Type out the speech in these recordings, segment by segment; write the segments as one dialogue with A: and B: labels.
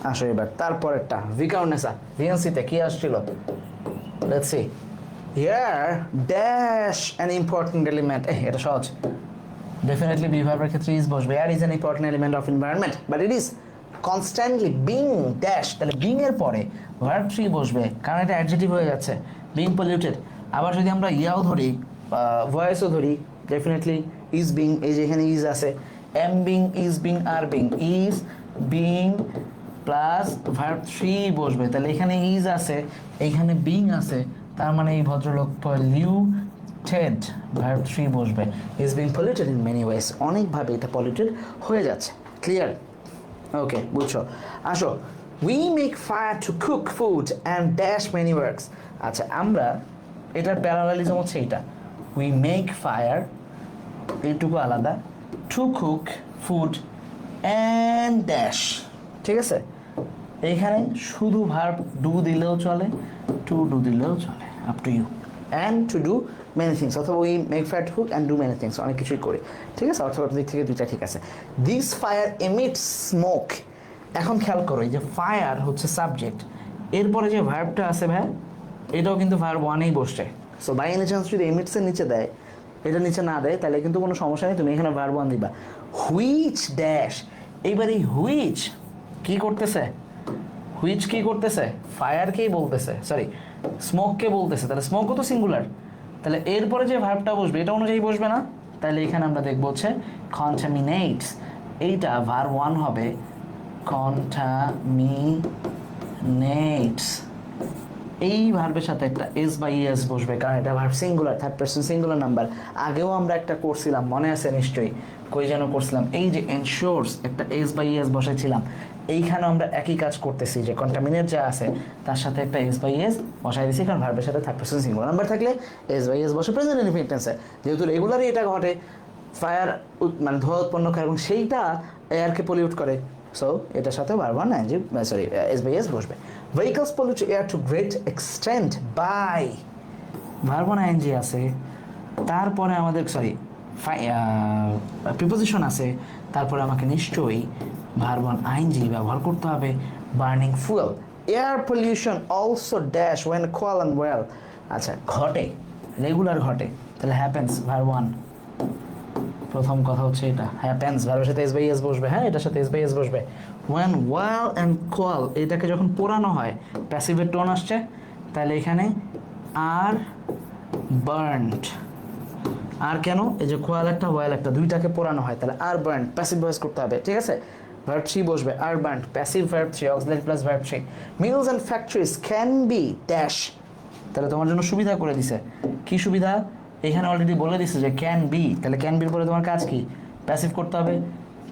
A: আসো এবার তারপরেরটা ভিকাউনেসা ভিএনসিতে কি আসছিল let's see here dash an important element এটা সহজ ডেফিনেটলি বি ভার্বের ক্ষেত্রে ইজ বসবে আর is an important element of environment but it is constantly being dash তাহলে বিং এর পরে ভার্ব থ্রি বসবে কারণ এটা অ্যাডজেক্টিভ হয়ে যাচ্ছে বিং পলিউটেড আবার যদি আমরা ইয়াও ধরি ভয়েসও ধরি ডেফিনেটলি ইজ বিং এই যে এখানে ইজ আছে am being is being are being is being plus verb three বসবে তাহলে এখানে ইজ আছে এখানে বিং আছে তার মানে এই ভদ্রলোক পলিউটেড ভার্ব থ্রি বসবে is being polluted in many ways অনেকভাবে এটা পলিউটেড হয়ে যাচ্ছে ক্লিয়ার ওকে বুঝছো আসো we make fire to cook food and dash many works আচ্ছা আমরা এটার প্যারালালিজম হচ্ছে এটা উই মেক ফায়ার এইটুকু আলাদা to cook food and dash ঠিক আছে এইখানে শুধু ভার্ব ডু দিলেও চলে টু ডু দিলেও চলে up to you and to do many things অথবা we make fire to cook and do many things অনেক কিছুই করি ঠিক আছে অর্থগত দিক থেকে দুইটা ঠিক আছে দিস ফায়ার এমিটস স্মোক এখন খেয়াল করো এই যে ফায়ার হচ্ছে সাবজেক্ট এরপরে যে ভার্বটা আছে ভাই এটাও কিন্তু ভার্ব ওয়ানেই বসছে সো বাই এনি চান্স যদি এমিটসের নিচে দেয় এটা নিচে না দেয় তাহলে কিন্তু কোনো সমস্যা নেই তুমি এখানে ভার্ব ওয়ান দিবা হুইচ ড্যাশ এইবার এই হুইচ কি করতেছে হুইচ কি করতেছে ফায়ারকেই বলতেছে সরি স্মোককে বলতেছে তাহলে স্মোকও তো সিঙ্গুলার তাহলে এরপরে যে ভার্বটা বসবে এটা অনুযায়ী বসবে না তাহলে এখানে আমরা দেখবো হচ্ছে কন্টামিনেটস এইটা ভার্ব ওয়ান হবে কন্টামিনেটস এই ভার্বের সাথে একটা এস বা ইএস বসবে কারণ এটা verb singular third person singular number আগেও আমরা একটা করছিলাম মনে আছে নিশ্চয়ই কই যেন করছিলাম এই যে এনশোর্স একটা এস বা ইএস বসাইছিলাম এইখানে আমরা একই কাজ করতেছি যে কন্টামিনেট যা আছে তার সাথে একটা এস বাই এস বসাই দিয়েছি কারণ ভার্বের সাথে থার্ড পারসন সিঙ্গুলার নাম্বার থাকলে এস বাই এস বসে প্রেজেন্ট ইনডিফিনিট টেন্সে যেহেতু রেগুলারই এটা ঘটে ফায়ার মানে ধোঁয়া উৎপন্ন করে এবং সেইটা এয়ারকে পলিউট করে সো এটার সাথে verb one ING sorry S by S বসবে vehicles pollute air to great extent by verb one ING আছে তারপরে আমাদের সরি প্রিপোজিশন আছে তারপরে আমাকে নিশ্চয়ই ভার্ব ওয়ান আইএনজি ব্যবহার করতে হবে burning fuel air pollution also ড্যাশ ওয়েন কোয়াল অ্যান্ড ওয়েল আচ্ছা ঘটে রেগুলার ঘটে তাহলে হ্যাপেন্স ভার্ব ওয়ান প্রথম কথা হচ্ছে এটা হ্যাপেন্স ভার্বের সাথে এস বাই এস বসবে হ্যাঁ এটার সাথে এস বাই এস বসবে ওয়েন ওয়েল অ্যান্ড কোয়াল এটাকে যখন পোড়ানো হয় প্যাসিভের টোন আসছে তাহলে এখানে আর বার্নড আর কেন এই যে কোয়াল একটা ওয়েল একটা দুইটাকে পোড়ানো হয় তাহলে আর বার্ন প্যাসিভ ভয়েস করতে হবে ঠিক আছে ভার্ব থ্রি বসবে আর burn passive verb three auxiliary plus verb three mills and factories can be dash তাহলে তোমার জন্য সুবিধা করে দিছে কি সুবিধা এখানে অলরেডি বলে দিছে যে ক্যান বি তাহলে ক্যান বির পরে তোমার কাজ কি প্যাসিভ করতে হবে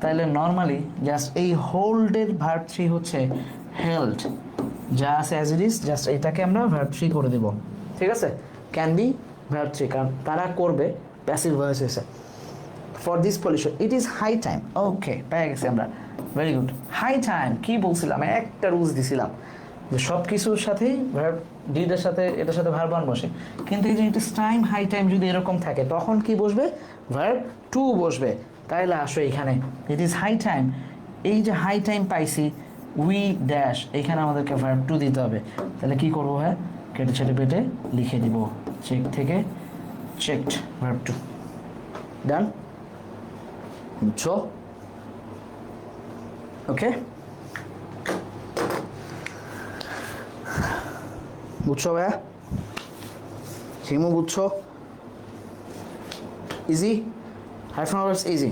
A: তাহলে নর্মালি জাস্ট এই হোল্ডের ভার্ব থ্রি হচ্ছে হেল্ড যা আছে অ্যাজ ইট ইজ জাস্ট এটাকে আমরা ভার্ব থ্রি করে দেব ঠিক আছে ক্যান বি ভার্ব থ্রি কারণ তারা করবে প্যাসিভ ভয়েস হয়েছে for this pollution it is high time okay পেয়ে গেছি আমরা ভেরি গুড হাই টাইম কি বলছিলাম একটা রুলস দিছিলাম যে সব কিছুর সাথেই ভার্ব ডিডের সাথে এটার সাথে ভার্ব ওয়ান বসে কিন্তু এই যে it is time high time যদি এরকম থাকে তখন কি বসবে ভার্ব টু বসবে তাইলে আসো এখানে ইট ইজ হাই টাইম এই যে হাই টাইম পাইছি উই ড্যাশ এখানে আমাদেরকে ভার্ব টু দিতে হবে তাহলে কি করবো হ্যাঁ কেটে ছেটে পেটে লিখে দিব চেক থেকে চেকড ভার্ব টু ডান বুঝছো ওকে বুঝছো ভাইয়া হিমু বুঝছো ইজি হাইফেন ওয়ার্ডস ইজি